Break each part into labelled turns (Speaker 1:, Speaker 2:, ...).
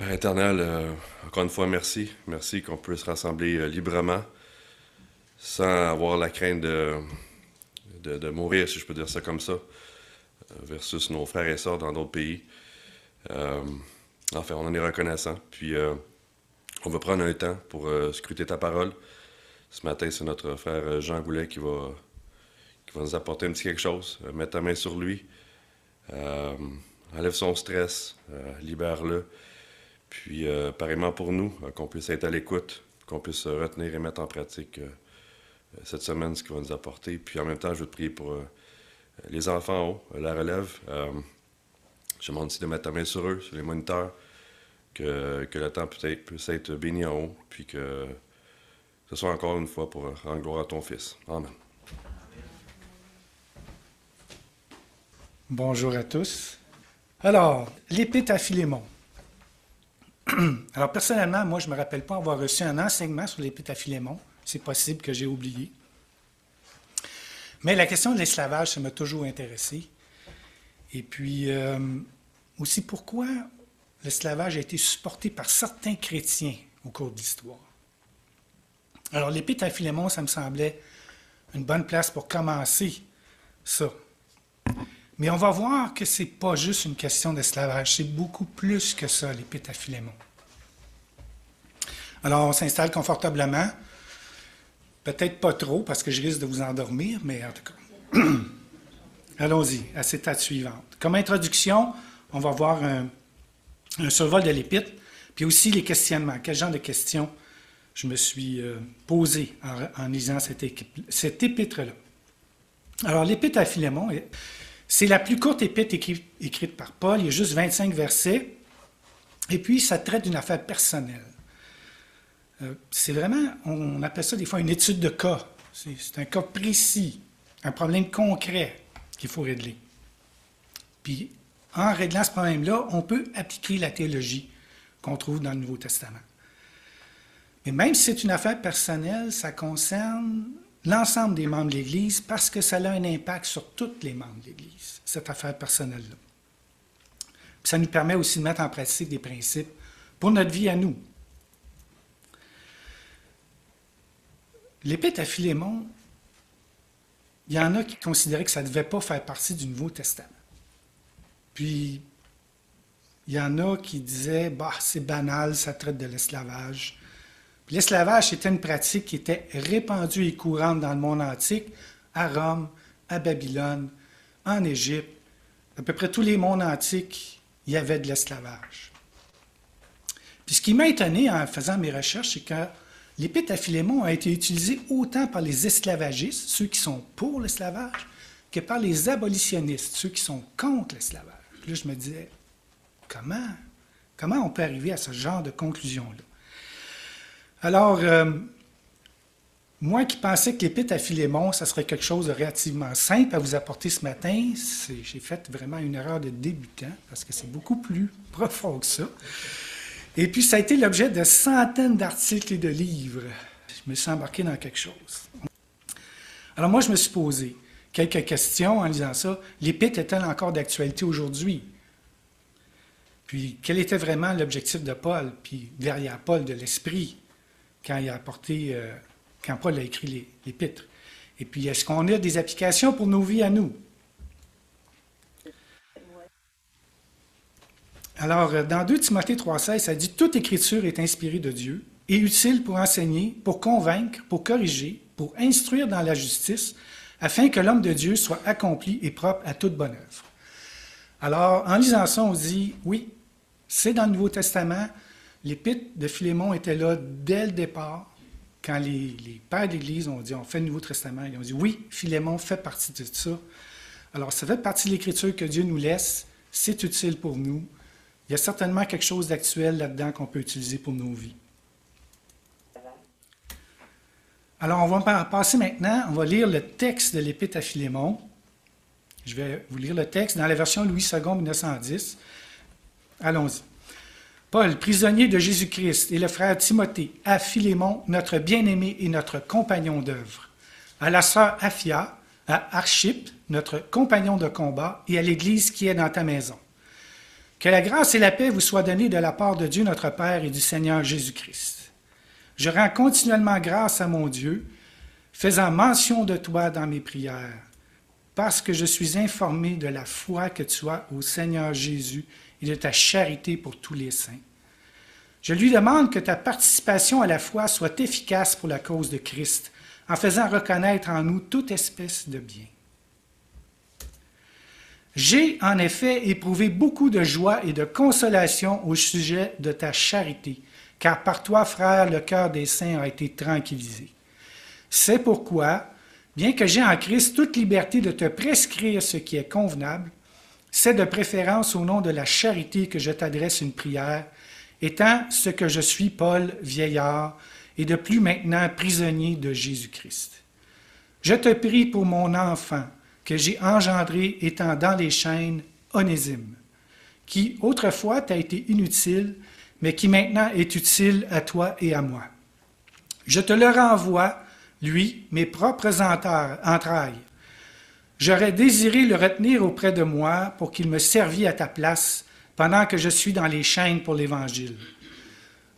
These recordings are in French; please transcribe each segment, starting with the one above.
Speaker 1: Père éternel, encore une fois, merci. Merci qu'on puisse se rassembler librement, sans avoir la crainte de mourir, si je peux dire ça comme ça, versus nos frères et sœurs dans d'autres pays. Euh, enfin, on en est reconnaissant. Puis, on va prendre un temps pour scruter ta parole. Ce matin, c'est notre frère Jean Goulet qui va nous apporter un petit quelque chose. Mettre ta main sur lui. Euh, Enlève son stress. Libère-le. Puis, pareillement pour nous, qu'on puisse être à l'écoute, qu'on puisse retenir et mettre en pratique cette semaine ce qu'il va nous apporter. Puis, en même temps, je veux te prier pour les enfants en haut, la relève. Je demande aussi de mettre ta main sur eux, sur les moniteurs, que le temps puisse être béni en haut, puis que ce soit encore une fois pour rendre gloire à ton Fils. Amen.
Speaker 2: Bonjour à tous. Alors, l'Épître à Philémon. Alors, personnellement, moi, je ne me rappelle pas avoir reçu un enseignement sur l'Épître à Philémon. C'est possible que j'ai oublié. Mais la question de l'esclavage, ça m'a toujours intéressé. Et puis, aussi, pourquoi l'esclavage a été supporté par certains chrétiens au cours de l'histoire. Alors, l'Épître à Philémon, ça me semblait une bonne place pour commencer ça. Mais on va voir que ce n'est pas juste une question d'esclavage, c'est beaucoup plus que ça, l'Épître à Philémon. Alors, on s'installe confortablement. Peut-être pas trop, parce que je risque de vous endormir, mais en tout cas. Allons-y, à cette étape suivante. Comme introduction, on va voir un survol de l'Épître, puis aussi les questionnements. Quel genre de questions je me suis posé en lisant cette épître-là. Alors, l'Épître à Philémon, c'est la plus courte épître écrite par Paul. Il y a juste 25 versets. Et puis, ça traite d'une affaire personnelle. C'est vraiment, on appelle ça des fois une étude de cas. C'est un cas précis, un problème concret qu'il faut régler. Puis, en réglant ce problème-là, on peut appliquer la théologie qu'on trouve dans le Nouveau Testament. Mais même si c'est une affaire personnelle, ça concerne l'ensemble des membres de l'Église parce que ça a un impact sur tous les membres de l'Église, cette affaire personnelle-là. Puis ça nous permet aussi de mettre en pratique des principes pour notre vie à nous. L'Épître à Philémon, il y en a qui considéraient que ça ne devait pas faire partie du Nouveau Testament. Puis, il y en a qui disaient, bah, c'est banal, ça traite de l'esclavage. Puis l'esclavage, c'était une pratique qui était répandue et courante dans le monde antique, à Rome, à Babylone, en Égypte. À peu près tous les mondes antiques, il y avait de l'esclavage. Puis ce qui m'a étonné en faisant mes recherches, c'est que l'Épître à Philémon a été utilisée autant par les esclavagistes, ceux qui sont pour l'esclavage, que par les abolitionnistes, ceux qui sont contre l'esclavage. Là, je me disais, comment on peut arriver à ce genre de conclusion-là? Alors, moi qui pensais que l'Épître à Philémon, ça serait quelque chose de relativement simple à vous apporter ce matin, j'ai fait vraiment une erreur de débutant, parce que c'est beaucoup plus profond que ça. Et puis, ça a été l'objet de centaines d'articles et de livres. Je me suis embarqué dans quelque chose. Alors moi, je me suis posé quelques questions en lisant ça. L'Épître est-elle encore d'actualité aujourd'hui? Puis, quel était vraiment l'objectif de Paul, puis derrière Paul de l'Esprit, quand Paul a écrit l'Épître? Et puis, est-ce qu'on a des applications pour nos vies à nous? Alors, dans 2 Timothée 3,16, ça dit « Toute écriture est inspirée de Dieu et utile pour enseigner, pour convaincre, pour corriger, pour instruire dans la justice, afin que l'homme de Dieu soit accompli et propre à toute bonne œuvre. » Alors, en lisant ça, on se dit « Oui, c'est dans le Nouveau Testament. L'Épître de Philémon était là dès le départ, quand les pères de l'Église ont dit « On fait le Nouveau Testament. » Ils ont dit « Oui, Philémon fait partie de ça. » Alors, ça fait partie de l'Écriture que Dieu nous laisse. C'est utile pour nous. Il y a certainement quelque chose d'actuel là-dedans qu'on peut utiliser pour nos vies. Alors, on va passer maintenant, on va lire le texte de l'Épître à Philémon. Je vais vous lire le texte dans la version Louis II, 1910. Allons-y. Paul, prisonnier de Jésus-Christ, et le frère Timothée, à Philémon, notre bien-aimé et notre compagnon d'œuvre, à la sœur Aphia, à Archippe, notre compagnon de combat, et à l'Église qui est dans ta maison. Que la grâce et la paix vous soient données de la part de Dieu notre Père et du Seigneur Jésus-Christ. Je rends continuellement grâce à mon Dieu, faisant mention de toi dans mes prières, parce que je suis informé de la foi que tu as au Seigneur Jésus et de ta charité pour tous les saints. Je lui demande que ta participation à la foi soit efficace pour la cause de Christ, en faisant reconnaître en nous toute espèce de bien. J'ai en effet éprouvé beaucoup de joie et de consolation au sujet de ta charité, car par toi, frère, le cœur des saints a été tranquillisé. C'est pourquoi, bien que j'ai en Christ toute liberté de te prescrire ce qui est convenable, c'est de préférence au nom de la charité que je t'adresse une prière, étant ce que je suis, Paul, vieillard, et de plus maintenant prisonnier de Jésus-Christ. Je te prie pour mon enfant, que j'ai engendré étant dans les chaînes, Onésime, qui autrefois t'a été inutile, mais qui maintenant est utile à toi et à moi. Je te le renvoie, lui, mes propres entrailles. J'aurais désiré le retenir auprès de moi pour qu'il me servît à ta place pendant que je suis dans les chaînes pour l'Évangile.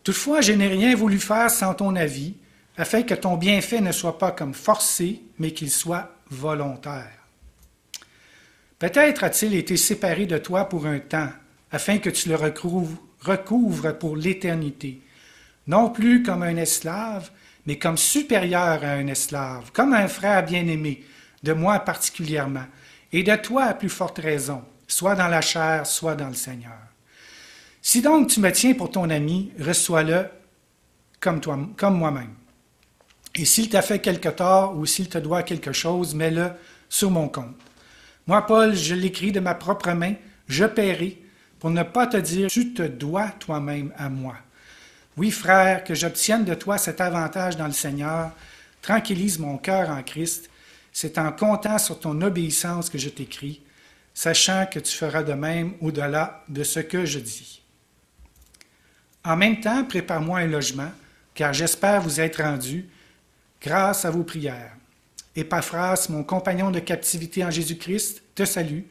Speaker 2: Toutefois, je n'ai rien voulu faire sans ton avis, afin que ton bienfait ne soit pas comme forcé, mais qu'il soit volontaire. Peut-être a-t-il été séparé de toi pour un temps, afin que tu le recouvres pour l'éternité, non plus comme un esclave, mais comme supérieur à un esclave, comme un frère bien-aimé, de moi particulièrement, et de toi à plus forte raison, soit dans la chair, soit dans le Seigneur. Si donc tu me tiens pour ton ami, reçois-le comme moi-même. Et s'il t'a fait quelque tort ou s'il te doit quelque chose, mets-le sur mon compte. Moi, Paul, je l'écris de ma propre main, je paierai, pour ne pas te dire « tu te dois toi-même à moi ». Oui, frère, que j'obtienne de toi cet avantage dans le Seigneur, tranquillise mon cœur en Christ, c'est en comptant sur ton obéissance que je t'écris, sachant que tu feras de même au-delà de ce que je dis. En même temps, prépare-moi un logement, car j'espère vous être rendu, grâce à vos prières. Épaphras, mon compagnon de captivité en Jésus-Christ, te salue,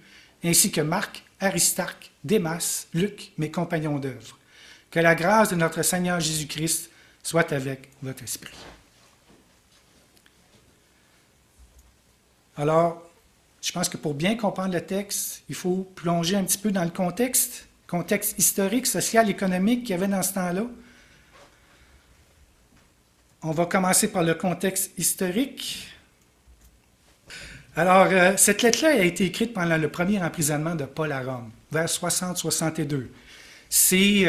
Speaker 2: ainsi que Marc, Aristarque, Démas, Luc, mes compagnons d'œuvre. Que la grâce de notre Seigneur Jésus-Christ soit avec votre esprit. Alors, je pense que pour bien comprendre le texte, il faut plonger un petit peu dans le contexte historique, social, économique qu'il y avait dans ce temps-là. On va commencer par le contexte historique. Alors, cette lettre-là a été écrite pendant le premier emprisonnement de Paul à Rome, vers 60-62. C'est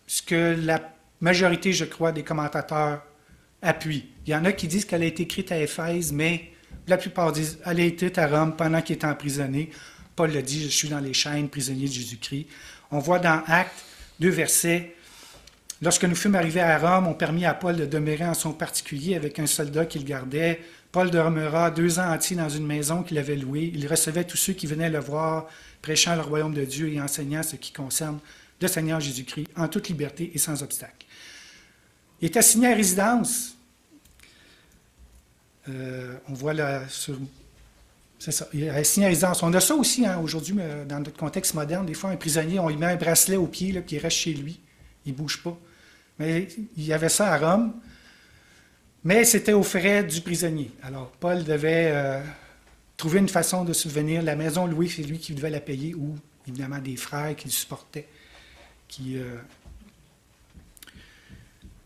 Speaker 2: ce que la majorité, je crois, des commentateurs appuient. Il y en a qui disent qu'elle a été écrite à Éphèse, mais la plupart disent qu'elle a été écrite à Rome pendant qu'il était emprisonné. Paul le dit, je suis dans les chaînes, prisonnier de Jésus-Christ. On voit dans Actes 2 versets, « Lorsque nous fûmes arrivés à Rome, on permit à Paul de demeurer en son particulier avec un soldat qui le gardait. Paul demeura 2 ans entiers dans une maison qu'il avait louée. Il recevait tous ceux qui venaient le voir, prêchant le royaume de Dieu et enseignant ce qui concerne le Seigneur Jésus-Christ en toute liberté et sans obstacle. » Il est assigné à résidence. On voit là sur... C'est ça, il est assigné à résidence. On a ça aussi aujourd'hui, dans notre contexte moderne. Des fois, un prisonnier, on lui met un bracelet au pied, là, puis il reste chez lui. Il ne bouge pas. Mais il y avait ça à Rome. Mais c'était aux frais du prisonnier. Alors, Paul devait trouver une façon de subvenir. La maison louée, c'est lui qui devait la payer, ou évidemment des frères qui le supportaient.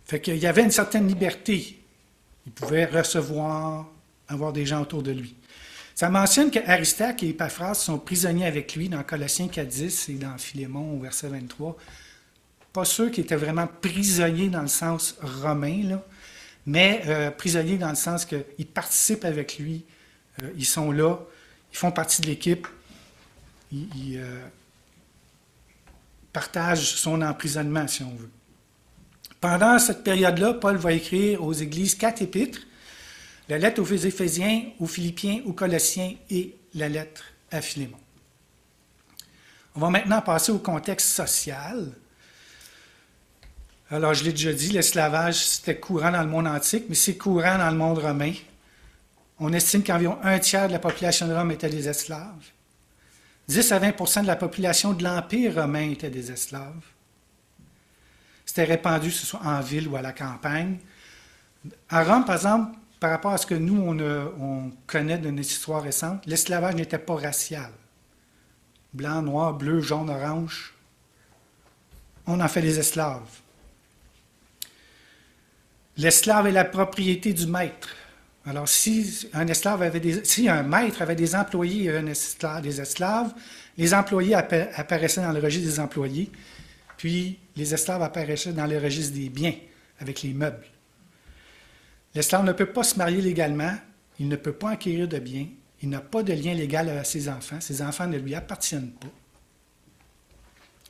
Speaker 2: Fait qu'il y avait une certaine liberté. Il pouvait recevoir, avoir des gens autour de lui. Ça mentionne qu'Aristarque et Épaphras sont prisonniers avec lui dans Colossiens 4.10 et dans Philémon au verset 23. Pas sûr qu'ils étaient vraiment prisonniers dans le sens romain, là, mais prisonniers dans le sens qu'ils participent avec lui, ils sont là, ils font partie de l'équipe, ils partagent son emprisonnement, si on veut. Pendant cette période-là, Paul va écrire aux églises 4 épîtres, la lettre aux Éphésiens, aux Philippiens, aux Colossiens et la lettre à Philémon. On va maintenant passer au contexte social. Alors, je l'ai déjà dit, l'esclavage, c'était courant dans le monde antique, mais c'est courant dans le monde romain. On estime qu'environ 1/3 de la population de Rome était des esclaves. 10 à 20 de la population de l'Empire romain étaient des esclaves. C'était répandu, que ce soit en ville ou à la campagne. À Rome, par exemple, par rapport à ce que nous, on connaît de notre histoire récente, l'esclavage n'était pas racial. Blanc, noir, bleu, jaune, orange. On en fait des esclaves. L'esclave est la propriété du maître. Alors, si un maître avait des employés et des esclaves, les employés apparaissaient dans le registre des employés, puis les esclaves apparaissaient dans le registre des biens, avec les meubles. L'esclave ne peut pas se marier légalement, il ne peut pas acquérir de biens, il n'a pas de lien légal à ses enfants ne lui appartiennent pas.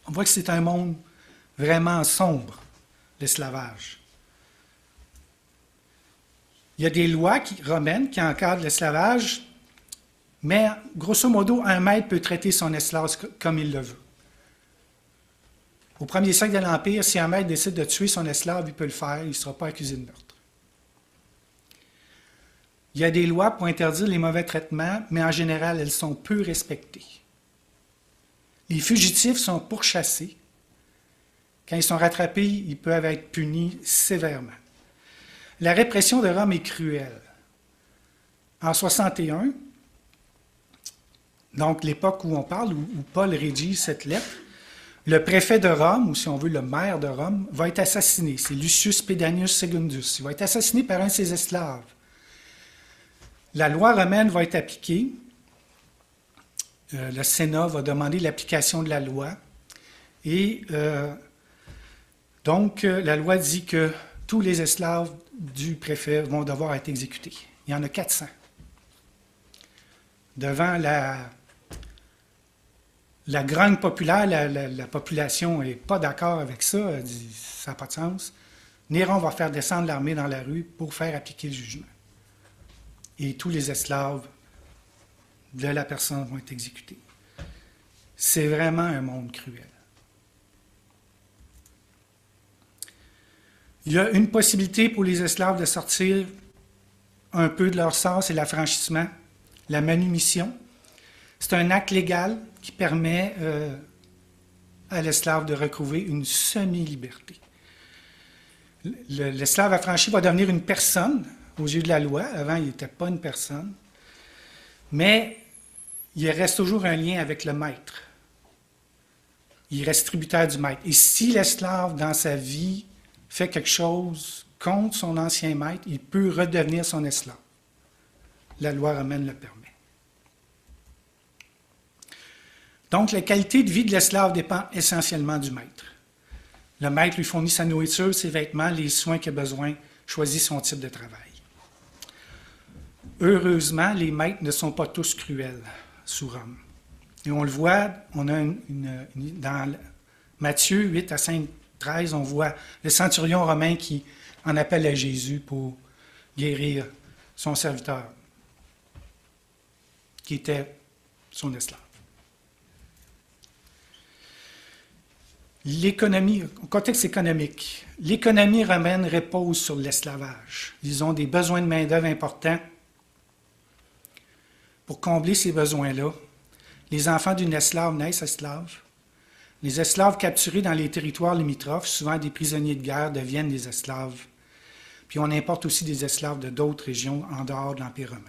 Speaker 2: On voit que c'est un monde vraiment sombre, l'esclavage. Il y a des lois romaines qui encadrent l'esclavage, mais grosso modo, un maître peut traiter son esclave comme il le veut. Au premier siècle de l'Empire, si un maître décide de tuer son esclave, il peut le faire, il ne sera pas accusé de meurtre. Il y a des lois pour interdire les mauvais traitements, mais en général, elles sont peu respectées. Les fugitifs sont pourchassés. Quand ils sont rattrapés, ils peuvent être punis sévèrement. La répression de Rome est cruelle. En 61, donc l'époque où on parle, où Paul rédige cette lettre, le préfet de Rome, ou si on veut le maire de Rome, va être assassiné. C'est Lucius Pedanius Secundus. Il va être assassiné par un de ses esclaves. La loi romaine va être appliquée. Le Sénat va demander l'application de la loi. Et donc, la loi dit que tous les esclaves du préfet vont devoir être exécutés. Il y en a 400. Devant la grogne populaire, la population n'est pas d'accord avec ça. Elle dit ça n'a pas de sens. Néron va faire descendre l'armée dans la rue pour faire appliquer le jugement. Et tous les esclaves de la personne vont être exécutés. C'est vraiment un monde cruel. Il y a une possibilité pour les esclaves de sortir un peu de leur sort, c'est l'affranchissement, la manumission. C'est un acte légal qui permet à l'esclave de recouvrer une semi-liberté. L'esclave affranchi va devenir une personne aux yeux de la loi. Avant, il n'était pas une personne. Mais il reste toujours un lien avec le maître. Il reste tributaire du maître. Et si l'esclave, dans sa vie, fait quelque chose contre son ancien maître, il peut redevenir son esclave. La loi romaine le permet. Donc, la qualité de vie de l'esclave dépend essentiellement du maître. Le maître lui fournit sa nourriture, ses vêtements, les soins qu'il a besoin, choisit son type de travail. Heureusement, les maîtres ne sont pas tous cruels sous Rome. Et on le voit, on a dans Matthieu 8 à 13, on voit le centurion romain qui en appelle à Jésus pour guérir son serviteur, qui était son esclave. L'économie, au contexte économique, l'économie romaine repose sur l'esclavage. Ils ont des besoins de main-d'œuvre importants. Pour combler ces besoins-là, les enfants d'une esclave naissent esclaves. Les esclaves capturés dans les territoires limitrophes, souvent des prisonniers de guerre, deviennent des esclaves. Puis on importe aussi des esclaves de d'autres régions en dehors de l'Empire romain.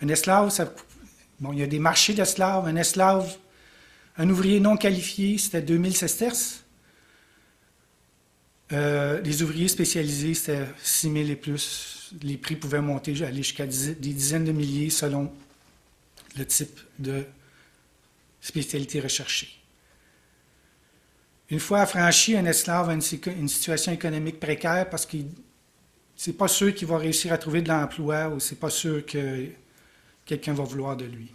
Speaker 2: Un esclave, il y a des marchés d'esclaves. Un esclave, un ouvrier non qualifié, c'était 2000 sesterces. Les ouvriers spécialisés, c'était 6000 et plus. Les prix pouvaient monter, aller jusqu'à des dizaines de milliers selon le type de spécialité recherchée. Une fois affranchi, un esclave a une situation économique précaire parce que c'est pas sûr qu'il va réussir à trouver de l'emploi ou c'est pas sûr que quelqu'un va vouloir de lui.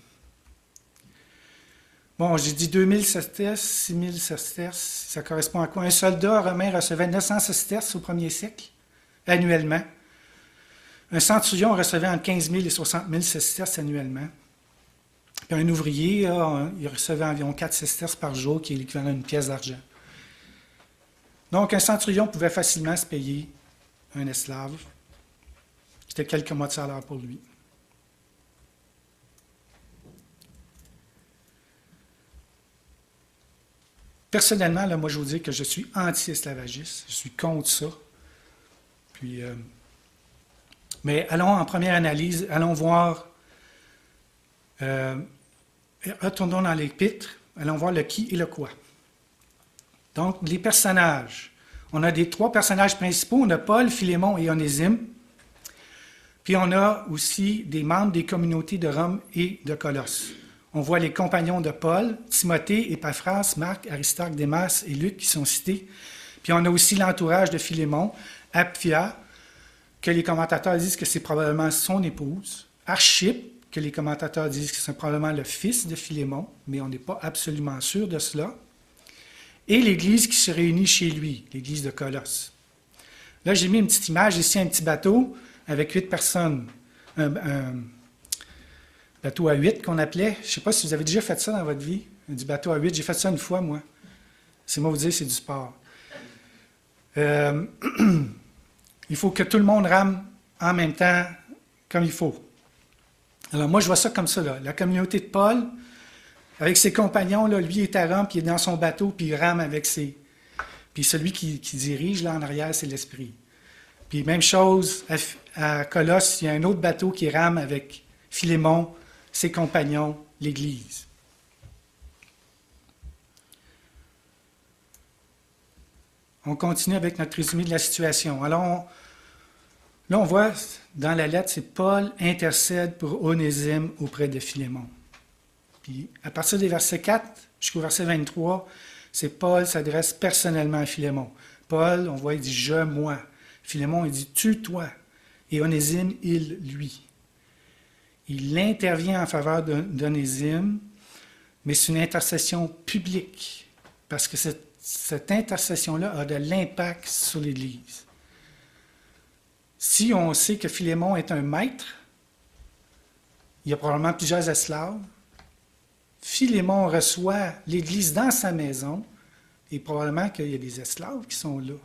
Speaker 2: Bon, j'ai dit 2000 sesterces, 6000 sesterces, ça correspond à quoi? Un soldat romain recevait 900 sesterces au premier siècle, annuellement. Un centurion recevait entre 15 000 et 60 000 sesterces annuellement. Puis un ouvrier, il recevait environ 4 sesterces par jour, qui est l'équivalent d'une pièce d'argent. Donc, un centurion pouvait facilement se payer un esclave. C'était quelques mois de salaire pour lui. Personnellement, là, moi, je vous dis que je suis anti-esclavagiste. Je suis contre ça. Puis, mais allons en première analyse, allons voir, retournons dans l'Épître, allons voir le qui et le quoi. Donc, les personnages. On a trois personnages principaux, on a Paul, Philémon et Onésime. Puis on a aussi des membres des communautés de Rome et de Colosse. On voit les compagnons de Paul, Timothée, Épaphras, Marc, Aristarque, Démas et Luc qui sont cités. Puis on a aussi l'entourage de Philémon, Apphia, que les commentateurs disent que c'est probablement son épouse, Archippe, que les commentateurs disent que c'est probablement le fils de Philémon, mais on n'est pas absolument sûr de cela, et l'Église qui se réunit chez lui, l'Église de Colosse. Là, j'ai mis une petite image ici, un petit bateau avec 8 personnes, un bateau à 8 qu'on appelait. Je ne sais pas si vous avez déjà fait ça dans votre vie, du bateau à 8. J'ai fait ça une fois, moi. C'est moi vous dire, c'est du sport. Il faut que tout le monde rame en même temps, comme il faut. Alors moi, je vois ça comme ça, là. La communauté de Paul, avec ses compagnons, là, lui est à Rome, puis il est dans son bateau, puis il rame avec ses... Puis celui qui dirige, là, en arrière, c'est l'Esprit. Puis même chose, à Colosse, il y a un autre bateau qui rame avec Philémon, ses compagnons, l'Église. On continue avec notre résumé de la situation. Alors, là, on voit dans la lettre, c'est Paul intercède pour Onésime auprès de Philémon. Puis, à partir des versets 4 jusqu'au verset 23, c'est Paul s'adresse personnellement à Philémon. Paul, on voit, il dit « je, moi ». Philémon, il dit « tu, toi ». Et Onésime, il, lui. Il intervient en faveur d'Onésime, mais c'est une intercession publique, parce que cette intercession-là a de l'impact sur l'Église. Si on sait que Philémon est un maître, il y a probablement plusieurs esclaves. Philémon reçoit l'Église dans sa maison, et probablement qu'il y a des esclaves qui sont là,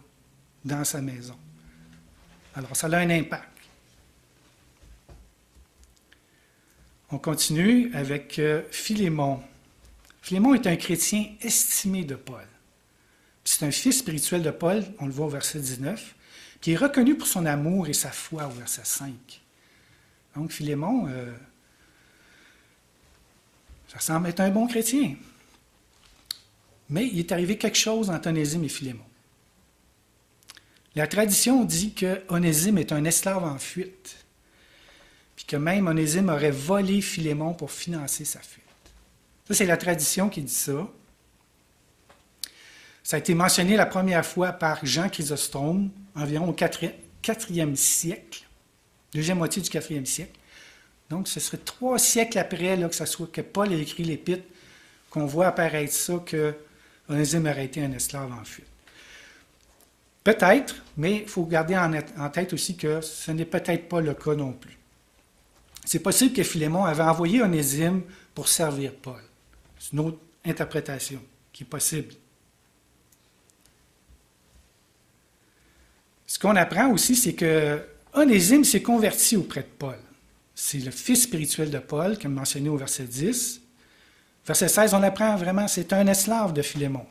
Speaker 2: dans sa maison. Alors, ça a un impact. On continue avec Philémon. Philémon est un chrétien estimé de Paul. C'est un fils spirituel de Paul, on le voit au verset 19, qui est reconnu pour son amour et sa foi au verset 5. Donc, Philémon, ça semble être un bon chrétien. Mais il est arrivé quelque chose entre Onésime et Philémon. La tradition dit que Onésime est un esclave en fuite, puis que même Onésime aurait volé Philémon pour financer sa fuite. Ça, c'est la tradition qui dit ça. Ça a été mentionné la première fois par Jean Chrysostome, environ au 4e siècle, deuxième moitié du 4e siècle. Donc, ce serait 3 siècles après là, que Paul a écrit l'Épître, qu'on voit apparaître ça, que Onésime aurait été un esclave en fuite. Peut-être, mais il faut garder en tête aussi que ce n'est peut-être pas le cas non plus. C'est possible que Philémon avait envoyé Onésime pour servir Paul. C'est une autre interprétation qui est possible. Ce qu'on apprend aussi, c'est que Onésime s'est converti auprès de Paul. C'est le fils spirituel de Paul, comme mentionné au verset 10. Verset 16, on apprend vraiment, c'est un esclave de Philémon.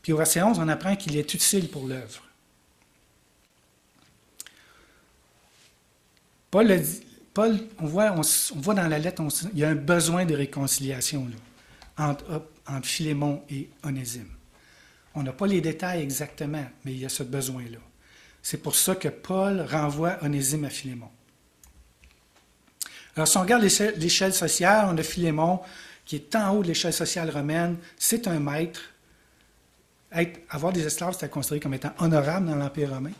Speaker 2: Puis au verset 11, on apprend qu'il est utile pour l'œuvre. Paul, on voit dans la lettre, il y a un besoin de réconciliation là, entre Philémon et Onésime. On n'a pas les détails exactement, mais il y a ce besoin-là. C'est pour ça que Paul renvoie Onésime à Philémon. Alors, si on regarde l'échelle sociale, on a Philémon qui est en haut de l'échelle sociale romaine. C'est un maître. Avoir des esclaves, c'était considéré comme étant honorable dans l'Empire romain.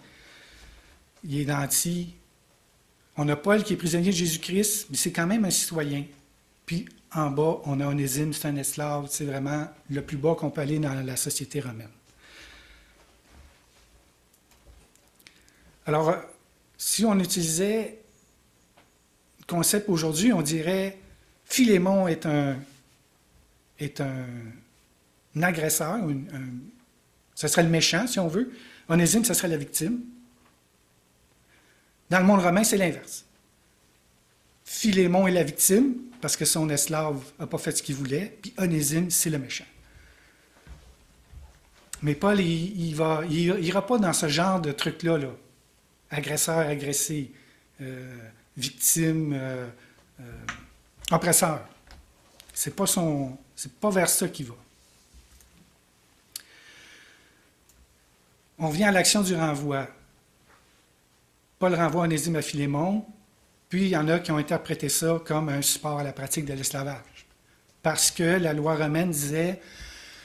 Speaker 2: Il est nanti. On a Paul qui est prisonnier de Jésus-Christ, mais c'est quand même un citoyen. Puis, en bas, on a Onésime, c'est un esclave. C'est vraiment le plus bas qu'on peut aller dans la société romaine. Alors, si on utilisait le concept aujourd'hui, on dirait Philémon est un agresseur, ce serait le méchant, si on veut. Onésime, ce serait la victime. Dans le monde romain, c'est l'inverse. Philémon est la victime, parce que son esclave n'a pas fait ce qu'il voulait, puis Onésime, c'est le méchant. Mais Paul, il ira pas dans ce genre de truc-là, là. Agresseur, agressé, victime, oppresseur. C'est pas vers ça qu'il va. On vient à l'action du renvoi. Paul renvoie Onésime à Philémon, puis il y en a qui ont interprété ça comme un support à la pratique de l'esclavage. Parce que la loi romaine disait,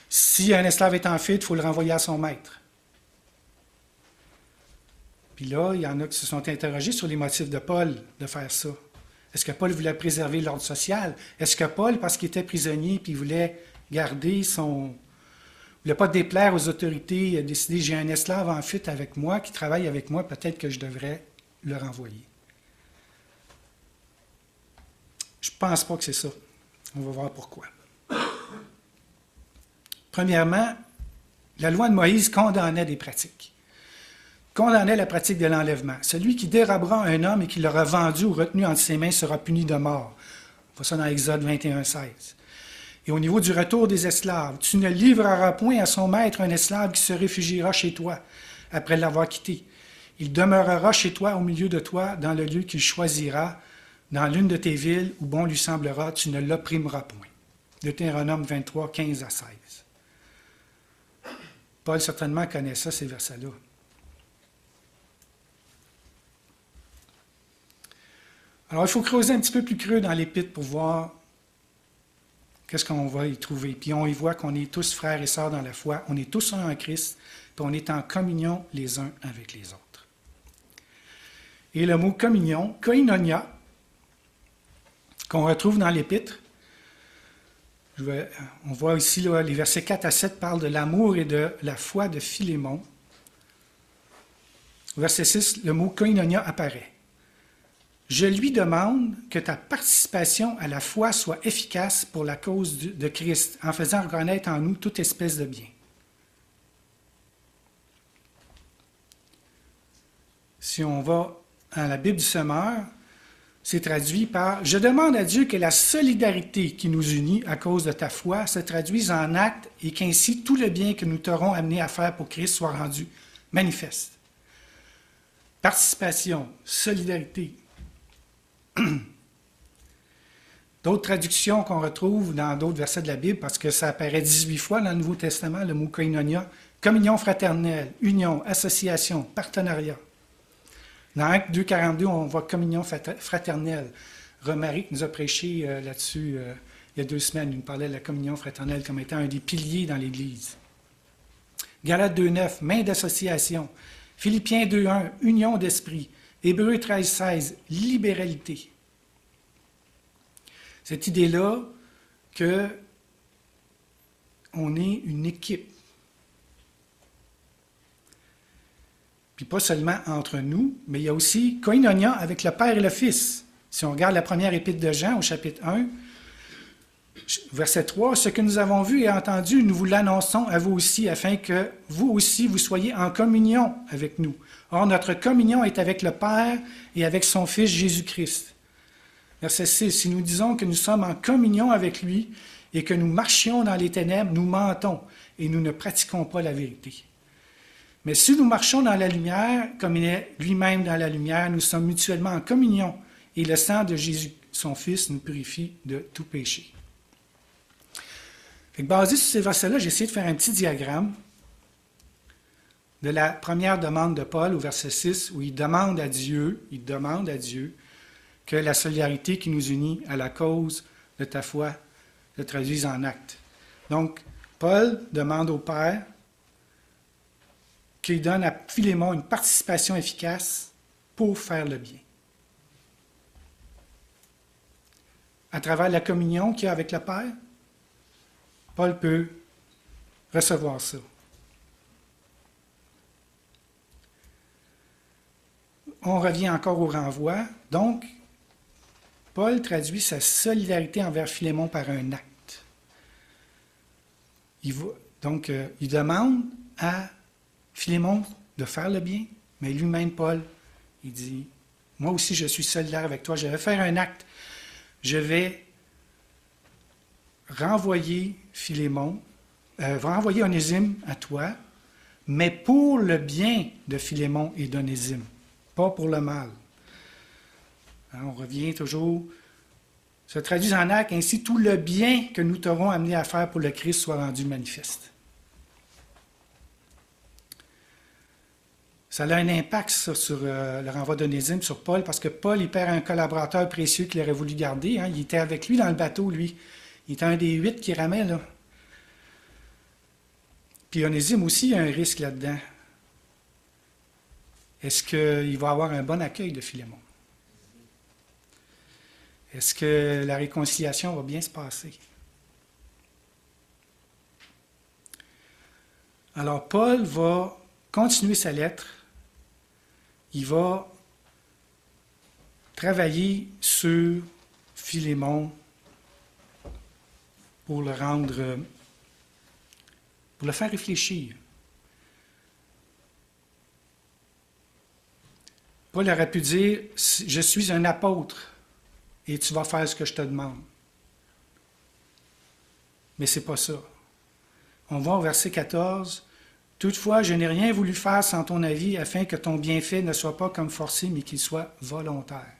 Speaker 2: si un esclave est en fuite, il faut le renvoyer à son maître. Puis là, il y en a qui se sont interrogés sur les motifs de Paul de faire ça. Est-ce que Paul voulait préserver l'ordre social? Est-ce que Paul, parce qu'il était prisonnier, puis il voulait garder son... Il ne voulait pas déplaire aux autorités, il a décidé, j'ai un esclave en fuite avec moi, qui travaille avec moi, peut-être que je devrais le renvoyer. Je ne pense pas que c'est ça. On va voir pourquoi. Premièrement, la loi de Moïse condamnait des pratiques. Condamnait la pratique de l'enlèvement. Celui qui dérobera un homme et qui l'aura vendu ou retenu entre ses mains sera puni de mort. On voit ça dans Exode 21, 16. Et au niveau du retour des esclaves, tu ne livreras point à son maître un esclave qui se réfugiera chez toi après l'avoir quitté. Il demeurera chez toi au milieu de toi dans le lieu qu'il choisira, dans l'une de tes villes où bon lui semblera, tu ne l'opprimeras point. Deutéronome 23, 15 à 16. Paul certainement connaît ça, ces versets-là. Alors, il faut creuser un petit peu plus creux dans l'Épître pour voir qu'est-ce qu'on va y trouver. Puis on y voit qu'on est tous frères et sœurs dans la foi, on est tous un en Christ, puis on est en communion les uns avec les autres. Et le mot communion, koinonia, qu'on retrouve dans l'Épître, on voit ici, là, les versets 4 à 7 parlent de l'amour et de la foi de Philémon. Au verset 6, le mot koinonia apparaît. Je lui demande que ta participation à la foi soit efficace pour la cause de Christ, en faisant reconnaître en nous toute espèce de bien. Si on va à la Bible du Semeur, c'est traduit par « Je demande à Dieu que la solidarité qui nous unit à cause de ta foi se traduise en actes et qu'ainsi tout le bien que nous t'aurons amené à faire pour Christ soit rendu manifeste. » Participation, solidarité. D'autres traductions qu'on retrouve dans d'autres versets de la Bible, parce que ça apparaît 18 fois dans le Nouveau Testament, le mot koinonia, communion fraternelle, union, association, partenariat. Dans Actes 2,42, on voit communion fraternelle. Romaric nous a prêché là-dessus il y a 2 semaines. Il nous parlait de la communion fraternelle comme étant un des piliers dans l'Église. Galates 2,9, main d'association. Philippiens 2,1, union d'esprit. Hébreux 13,16, libéralité. Cette idée-là qu'on est une équipe. Puis pas seulement entre nous, mais il y a aussi koinonia avec le Père et le Fils. Si on regarde la première épître de Jean au chapitre 1, verset 3, « Ce que nous avons vu et entendu, nous vous l'annonçons à vous aussi, afin que vous aussi vous soyez en communion avec nous. Or, notre communion est avec le Père et avec son Fils Jésus-Christ. » Verset 6, « Si nous disons que nous sommes en communion avec lui et que nous marchions dans les ténèbres, nous mentons et nous ne pratiquons pas la vérité. Mais si nous marchons dans la lumière, comme il est lui-même dans la lumière, nous sommes mutuellement en communion et le sang de Jésus, son Fils, nous purifie de tout péché. » Basé sur ces versets-là, j'ai essayé de faire un petit diagramme de la première demande de Paul au verset 6, où il demande à Dieu que la solidarité qui nous unit à la cause de ta foi se traduise en actes. Donc, Paul demande au Père qu'il donne à Philémon une participation efficace pour faire le bien. À travers la communion qu'il y a avec le Père, Paul peut recevoir ça. On revient encore au renvoi. Donc, Paul traduit sa solidarité envers Philémon par un acte. Il demande à Philémon de faire le bien, mais lui-même, Paul, il dit, « Moi aussi, je suis solidaire avec toi, je vais faire un acte. Je vais renvoyer Philémon va envoyer Onésime à toi, mais pour le bien de Philémon et d'Onésime, pas pour le mal. Hein, on revient toujours, se traduit en acte, ainsi tout le bien que nous t'aurons amené à faire pour le Christ soit rendu manifeste. Ça a un impact ça, sur le renvoi d'Onésime, sur Paul, parce que Paul, il perd un collaborateur précieux qu'il aurait voulu garder. Hein. Il était avec lui dans le bateau, lui. Il était un des 8 qui ramait, là. Puis Onésime aussi, il y a un risque là-dedans. Est-ce qu'il va avoir un bon accueil de Philémon? Est-ce que la réconciliation va bien se passer? Alors, Paul va continuer sa lettre. Il va travailler sur Philémon pour le rendre, pour le faire réfléchir. Paul aurait pu dire, je suis un apôtre et tu vas faire ce que je te demande. Mais ce n'est pas ça. On va au verset 14. Toutefois, je n'ai rien voulu faire sans ton avis, afin que ton bienfait ne soit pas comme forcé, mais qu'il soit volontaire.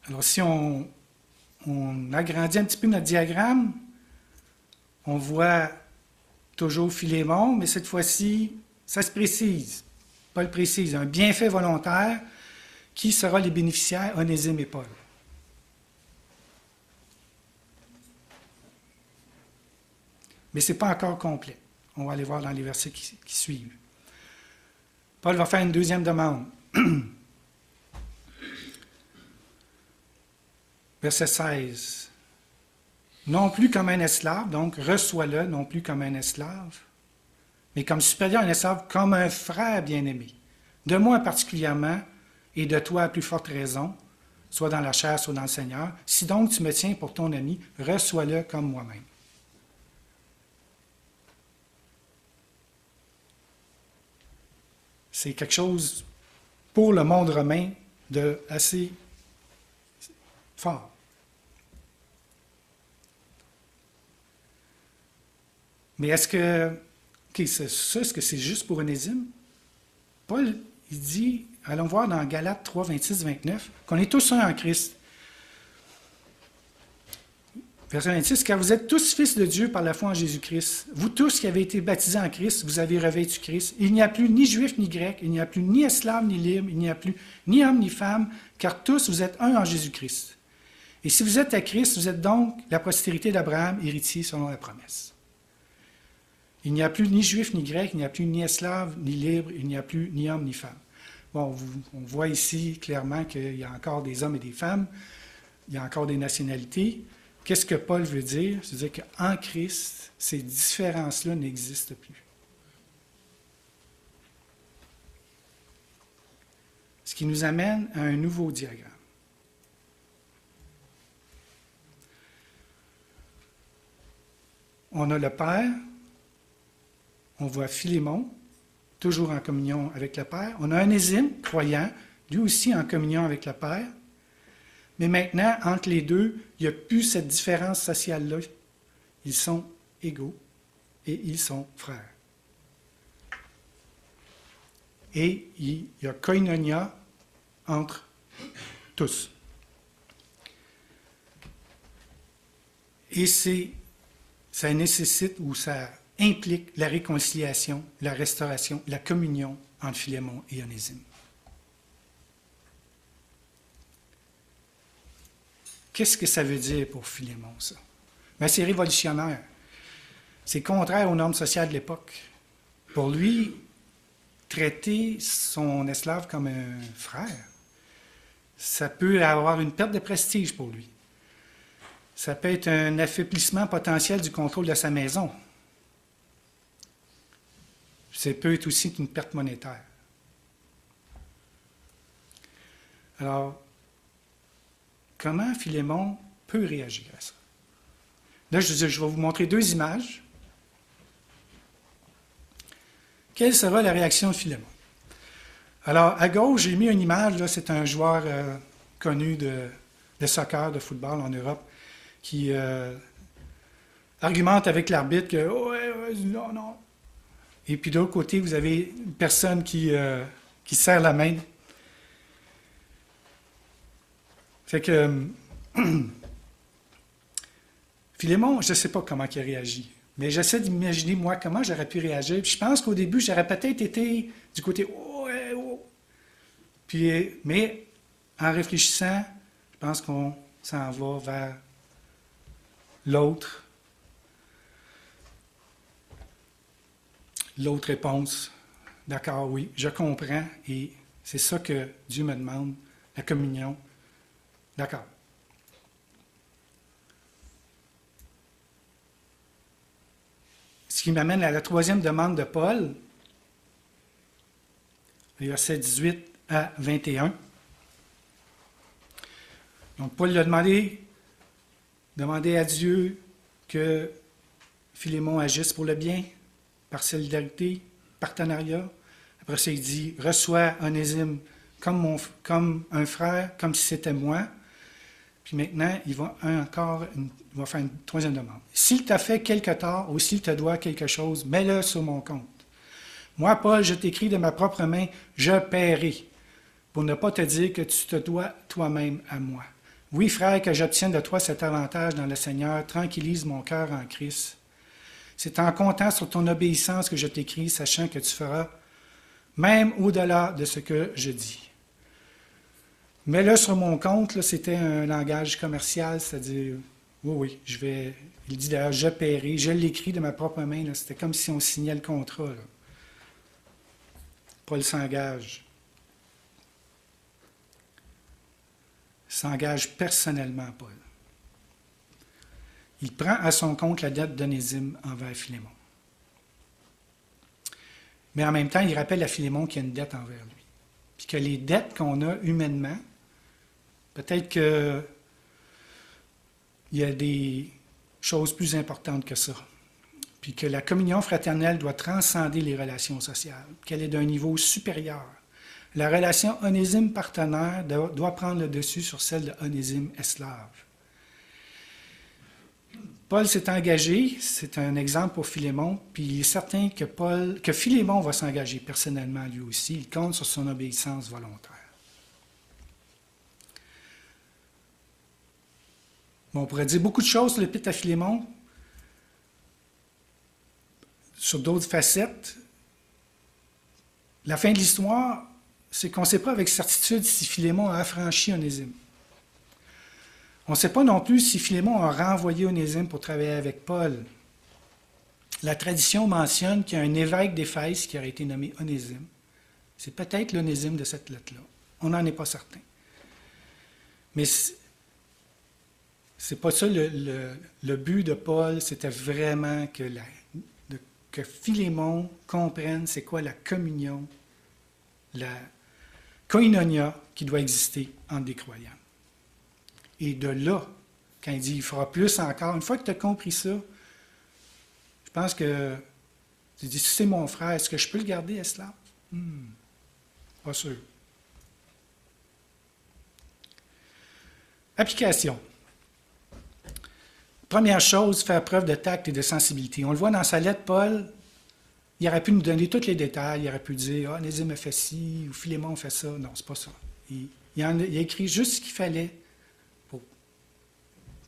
Speaker 2: Alors, si on agrandit un petit peu notre diagramme, on voit toujours Philémon, mais cette fois-ci, ça se précise. Paul précise, un bienfait volontaire, qui sera les bénéficiaires, Onésime et Paul. Mais ce n'est pas encore complet. On va aller voir dans les versets qui suivent. Paul va faire une deuxième demande. Verset 16. Non plus comme un esclave, donc reçois-le, non plus comme un esclave, mais comme supérieur à un esclave, comme un frère bien-aimé. De moi particulièrement, et de toi à plus forte raison, soit dans la chair, soit dans le Seigneur. Si donc tu me tiens pour ton ami, reçois-le comme moi-même. C'est quelque chose, pour le monde romain, de assez fort. Mais est-ce que est-ce que c'est juste pour Onésime? Paul, il dit, allons voir dans Galates 3, 26, 29, qu'on est tous un en Christ. Verset 26, car vous êtes tous fils de Dieu par la foi en Jésus-Christ. Vous tous qui avez été baptisés en Christ, vous avez revêtu Christ. Il n'y a plus ni juif ni grec, il n'y a plus ni esclave ni libre, il n'y a plus ni homme ni femme, car tous vous êtes un en Jésus-Christ. Et si vous êtes à Christ, vous êtes donc la postérité d'Abraham, héritier selon la promesse. Il n'y a plus ni juif ni grec, il n'y a plus ni esclave ni libre, il n'y a plus ni homme ni femme. Bon, on voit ici clairement qu'il y a encore des hommes et des femmes, il y a encore des nationalités. Qu'est-ce que Paul veut dire? C'est-à-dire qu'en Christ, ces différences-là n'existent plus. Ce qui nous amène à un nouveau diagramme. On a le Père, on voit Philémon, toujours en communion avec le Père. On a Onésime, croyant, lui aussi en communion avec le Père. Mais maintenant, entre les deux, il n'y a plus cette différence sociale-là. Ils sont égaux et ils sont frères. Et il y a koinonia entre tous. Et ça nécessite ou ça implique la réconciliation, la restauration, la communion entre Philémon et Onésime. Qu'est-ce que ça veut dire pour Philémon, ça? Bien, c'est révolutionnaire. C'est contraire aux normes sociales de l'époque. Pour lui, traiter son esclave comme un frère, ça peut avoir une perte de prestige pour lui. Ça peut être un affaiblissement potentiel du contrôle de sa maison. Ça peut être aussi une perte monétaire. Alors, comment Philémon peut réagir à ça? Là, je vais vous montrer deux images. Quelle sera la réaction de Philémon? Alors, à gauche, j'ai mis une image, là, c'est un joueur connu de soccer, de football en Europe, qui argumentent avec l'arbitre que oh, ouais, non, non. Et puis de l'autre côté, vous avez une personne qui serre la main. Fait que Philémon, je ne sais pas comment il a réagi, mais j'essaie d'imaginer, moi, comment j'aurais pu réagir. Puis je pense qu'au début, j'aurais peut-être été du côté oh, ouais, oh. Puis, mais en réfléchissant, je pense qu'on s'en va vers l'autre réponse. D'accord, oui, je comprends et c'est ça que Dieu me demande, la communion. D'accord. Ce qui m'amène à la troisième demande de Paul, les versets 18 à 21. Donc, Paul lui a demandé à Dieu que Philémon agisse pour le bien, par solidarité, partenariat. Après ça, il dit, reçois Onésime comme un frère, comme si c'était moi. Puis maintenant, il va faire une troisième demande. S'il t'a fait quelque tort ou s'il te doit quelque chose, mets-le sur mon compte. Moi, Paul, je t'écris de ma propre main, je paierai, pour ne pas te dire que tu te dois toi-même à moi. Oui, frère, que j'obtienne de toi cet avantage dans le Seigneur, tranquillise mon cœur en Christ. C'est en comptant sur ton obéissance que je t'écris, sachant que tu feras même au-delà de ce que je dis. Mets-le sur mon compte, là, c'était un langage commercial, c'est-à-dire, oui, il dit d'ailleurs, je paierai, je l'écris de ma propre main, là, c'était comme si on signait le contrat. Là. Paul s'engage. Il s'engage personnellement, Paul. Il prend à son compte la dette d'Onésime envers Philémon. Mais en même temps, il rappelle à Philémon qu'il y a une dette envers lui. Puis que les dettes qu'on a humainement, peut-être qu'il y a des choses plus importantes que ça. Puis que la communion fraternelle doit transcender les relations sociales, qu'elle est d'un niveau supérieur. La relation Onésime-partenaire doit prendre le dessus sur celle de Onésime-esclave. Paul s'est engagé, c'est un exemple pour Philémon, puis il est certain que Philémon va s'engager personnellement lui aussi. Il compte sur son obéissance volontaire. Bon, on pourrait dire beaucoup de choses sur l'épître à Philémon, sur d'autres facettes. La fin de l'histoire, c'est qu'on ne sait pas avec certitude si Philémon a affranchi Onésime. On ne sait pas non plus si Philémon a renvoyé Onésime pour travailler avec Paul. La tradition mentionne qu'il y a un évêque d'Éphèse qui aurait été nommé Onésime. C'est peut-être l'Onésime de cette lettre-là. On n'en est pas certain. Mais c'est pas ça le but de Paul, c'était vraiment que Philémon comprenne c'est quoi la communion, la koinonia qui doit exister entre des croyants. Et de là, quand il dit il fera plus encore, une fois que tu as compris ça, je pense que tu dis si c'est mon frère, est-ce que je peux le garder esclave? Pas sûr. Application. Première chose, faire preuve de tact et de sensibilité. On le voit dans sa lettre, Paul, il aurait pu nous donner tous les détails, il aurait pu dire « Ah, Onésime a fait ci » ou « Philémon fait ça ». Non, c'est pas ça. Il a écrit juste ce qu'il fallait pour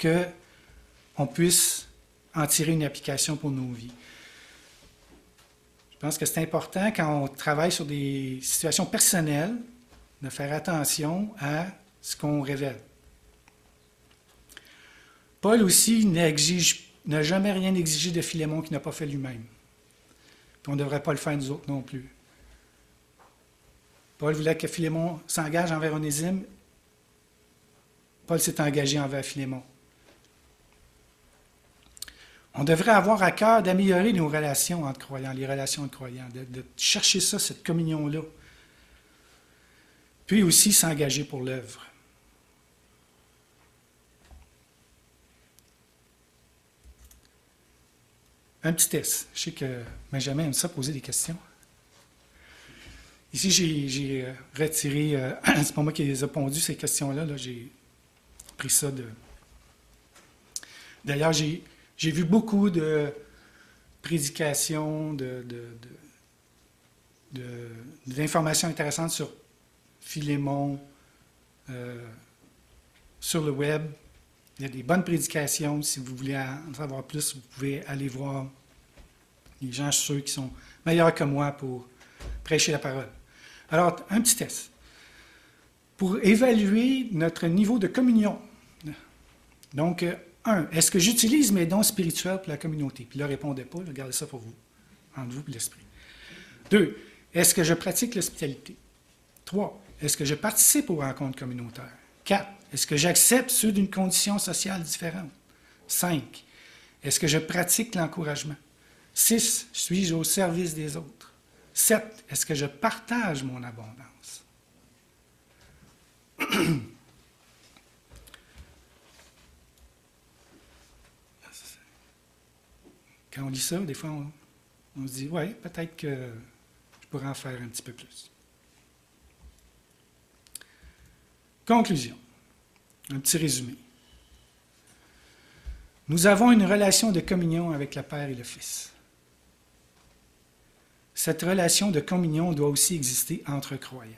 Speaker 2: qu'on puisse en tirer une application pour nos vies. Je pense que c'est important, quand on travaille sur des situations personnelles, de faire attention à ce qu'on révèle. Paul aussi n'a jamais rien exigé de Philémon qu'il n'a pas fait lui-même. Puis on ne devrait pas le faire nous autres non plus. Paul voulait que Philémon s'engage envers Onésime. Paul s'est engagé envers Philémon. On devrait avoir à cœur d'améliorer nos relations entre croyants, les relations entre croyants, de chercher ça, cette communion-là. Puis aussi s'engager pour l'œuvre. Un petit test. Je sais que Benjamin aime ça poser des questions. Ici, j'ai retiré, c'est pas moi qui les ai pondues, ces questions-là. Là, j'ai repris ça de... D'ailleurs, j'ai vu beaucoup de prédications, d'informations intéressantes sur Philémon, sur le web. Il y a des bonnes prédications. Si vous voulez en savoir plus, vous pouvez aller voir les gens, je suis sûr, qui sont meilleurs que moi pour prêcher la parole. Alors, un petit test. Pour évaluer notre niveau de communion. Donc, 1. Est-ce que j'utilise mes dons spirituels pour la communauté? Puis là, répondez pas, gardez ça pour vous, entre vous et l'esprit. 2. Est-ce que je pratique l'hospitalité? 3. Est-ce que je participe aux rencontres communautaires? 4. Est-ce que j'accepte ceux d'une condition sociale différente? 5. Est-ce que je pratique l'encouragement? 6. Suis-je au service des autres? 7. Est-ce que je partage mon abondance? Quand on lit ça, des fois, on se dit, ouais, peut-être que je pourrais en faire un petit peu plus. Conclusion. Un petit résumé. Nous avons une relation de communion avec le Père et le Fils. Cette relation de communion doit aussi exister entre croyants.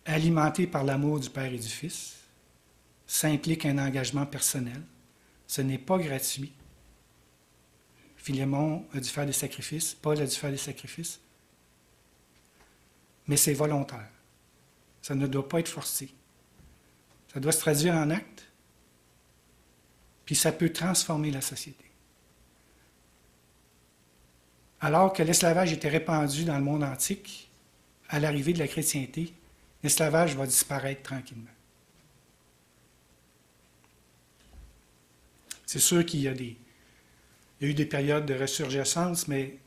Speaker 2: Alimentée par l'amour du Père et du Fils, ça implique un engagement personnel. Ce n'est pas gratuit. Philémon a dû faire des sacrifices, Paul a dû faire des sacrifices, mais c'est volontaire. Ça ne doit pas être forcé. Ça doit se traduire en actes, puis ça peut transformer la société. Alors que l'esclavage était répandu dans le monde antique, à l'arrivée de la chrétienté, l'esclavage va disparaître tranquillement. C'est sûr qu'il y a eu des périodes de ressurgescence, mais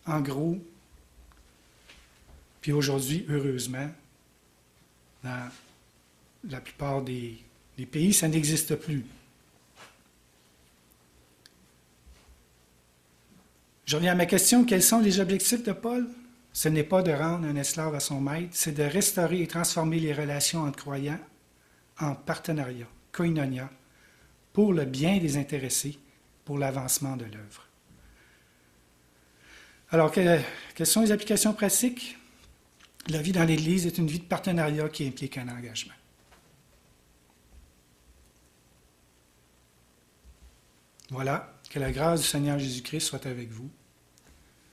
Speaker 2: en gros, puis aujourd'hui, heureusement, dans la plupart des pays, ça n'existe plus. Je reviens à ma question, quels sont les objectifs de Paul? Ce n'est pas de rendre un esclave à son maître, c'est de restaurer et transformer les relations entre croyants en partenariat, koinonia, pour le bien des intéressés, pour l'avancement de l'œuvre. Alors, quelles sont les applications pratiques? La vie dans l'Église est une vie de partenariat qui implique un engagement. Voilà, que la grâce du Seigneur Jésus-Christ soit avec vous.